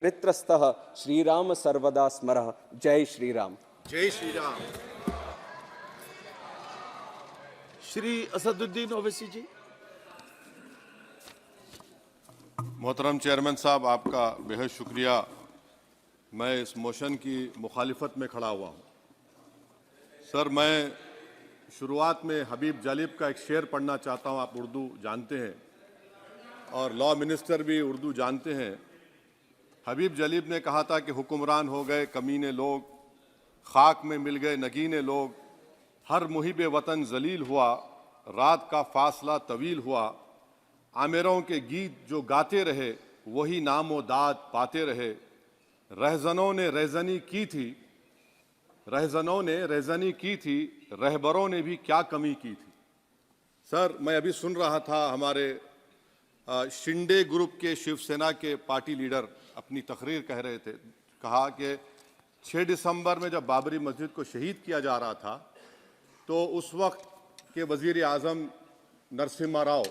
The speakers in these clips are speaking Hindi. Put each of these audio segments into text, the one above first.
परित्रस्तः श्रीराम सर्वदा स्मरः। जय श्री राम। जय श्री राम। श्री असदुद्दीन ओवैसी जी। मोहतरम चेयरमैन साहब, आपका बेहद शुक्रिया। मैं इस मोशन की मुखालिफत में खड़ा हुआ हूँ। सर, मैं शुरुआत में हबीब जालिब का एक शेर पढ़ना चाहता हूँ। आप उर्दू जानते हैं और लॉ मिनिस्टर भी उर्दू जानते हैं। हबीब जालिब ने कहा था कि हुक्मरान हो गए कमीने लोग, खाक में मिल गए नगीने लोग, हर मुहिब वतन जलील हुआ, रात का फासला तवील हुआ, आमिरों के गीत जो गाते रहे वही नामो दाद पाते रहे, रहजनों ने रेजनी की थी, रहजनों ने रेजनी की थी, रहबरों ने भी क्या कमी की थी। सर, मैं अभी सुन रहा था हमारे शिंदे ग्रुप के शिवसेना के पार्टी लीडर अपनी तकरीर कह रहे थे। कहा कि 6 दिसंबर में जब बाबरी मस्जिद को शहीद किया जा रहा था तो उस वक्त के वजीर आज़म नरसिम्हा राव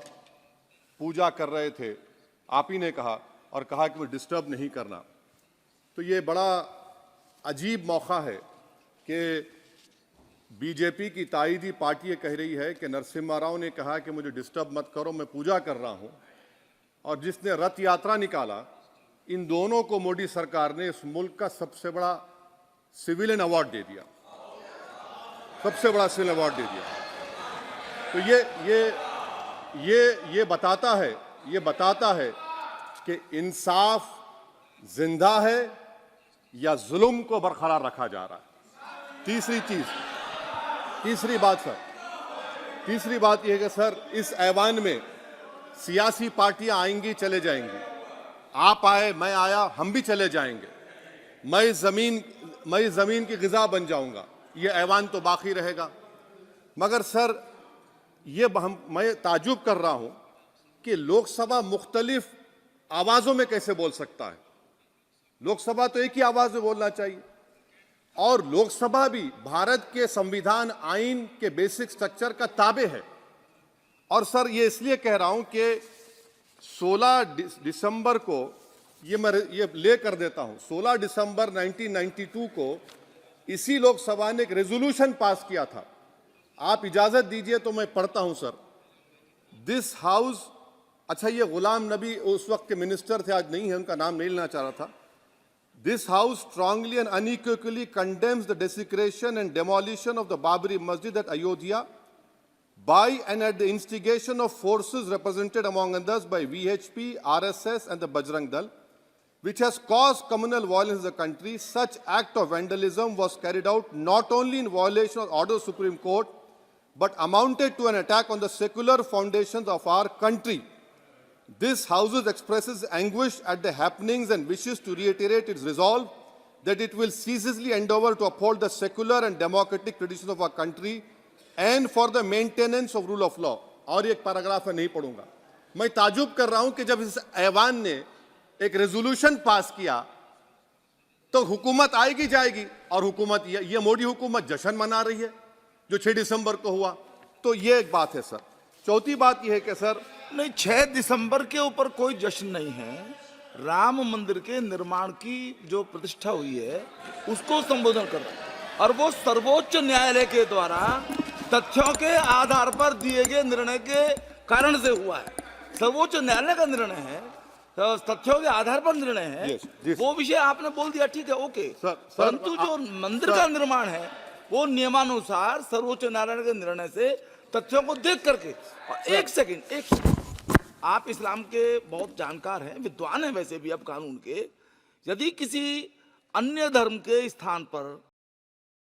पूजा कर रहे थे, आप ही ने कहा, और कहा कि वो डिस्टर्ब नहीं करना। तो ये बड़ा अजीब मौका है कि बीजेपी की ताईदी पार्टी ये कह रही है कि नरसिम्हा राव ने कहा कि मुझे डिस्टर्ब मत करो, मैं पूजा कर रहा हूं, और जिसने रथ यात्रा निकाला, इन दोनों को मोदी सरकार ने इस मुल्क का सबसे बड़ा सिविलियन अवार्ड दे दिया, सबसे बड़ा सिविलियन अवार्ड दे दिया। तो ये बताता है कि इंसाफ जिंदा है या जुल्म को बरकरार रखा जा रहा है। तीसरी बात यह है कि सर, इस ऐवान में सियासी पार्टियां आएंगी, चले जाएंगी। आप आए, मैं आया, हम भी चले जाएंगे। मैं जमीन की गिजा बन जाऊंगा, ये ऐवान तो बाकी रहेगा। मगर सर, मैं ताजुब कर रहा हूं कि लोकसभा मुख्तलिफ आवाजों में कैसे बोल सकता है। लोकसभा तो एक ही आवाज में बोलना चाहिए, और लोकसभा भी भारत के संविधान आइन के बेसिक स्ट्रक्चर का ताबे है। और सर, ये इसलिए कह रहा हूं कि 16 दिसंबर को ये ले कर देता हूं, 16 दिसंबर 1992 को इसी लोकसभा ने एक रेजोल्यूशन पास किया था। आप इजाजत दीजिए तो मैं पढ़ता हूं सर। दिस हाउस, अच्छा, ये गुलाम नबी उस वक्त के मिनिस्टर थे, आज नहीं है, उनका नाम नहीं लेना चाह रहा था। This house strongly and unequivocally condemns the desecration and demolition of the Babri Masjid at Ayodhya by and at the instigation of forces represented among others by VHP, RSS and the Bajrang Dal, which has caused communal violence in the country. Such act of vandalism was carried out not only in violation of order of the Supreme Court, but amounted to an attack on the secular foundations of our country. This House expresses anguish at the happenings and wishes to reiterate its resolve that it will ceaselessly endeavor to uphold the secular and democratic traditions of our country and for the maintenance of rule of law. और एक पैराग्राफ है, नहीं पढ़ूंगा। मैं ताजुब कर रहा हूं कि जब इस ऐवान ने एक रेजोल्यूशन पास किया तो हुकूमत आएगी जाएगी, और हुकूमत ये मोदी हुकूमत जश्न मना रही है जो 6 दिसंबर को हुआ। तो ये एक बात है सर। चौथी बात यह है कि सर, नहीं, 6 दिसंबर के ऊपर कोई जश्न नहीं है। राम मंदिर के निर्माण की जो प्रतिष्ठा हुई है उसको संबोधन कर रहा है, और वो सर्वोच्च न्यायालय के द्वारा तथ्यों के आधार पर दिए गए निर्णय के कारण से हुआ है। सर्वोच्च न्यायालय का निर्णय है, तो तथ्यों के आधार पर निर्णय है। वो विषय आपने बोल दिया, ठीक है, ओके। परंतु जो मंदिर का निर्माण है वो नियमानुसार सर्वोच्च न्यायालय के निर्णय से तथ्यों को देख करके। और एक सेकंड, आप इस्लाम के बहुत जानकार हैं, विद्वान हैं वैसे भी अब कानून के। यदि किसी अन्य धर्म के स्थान पर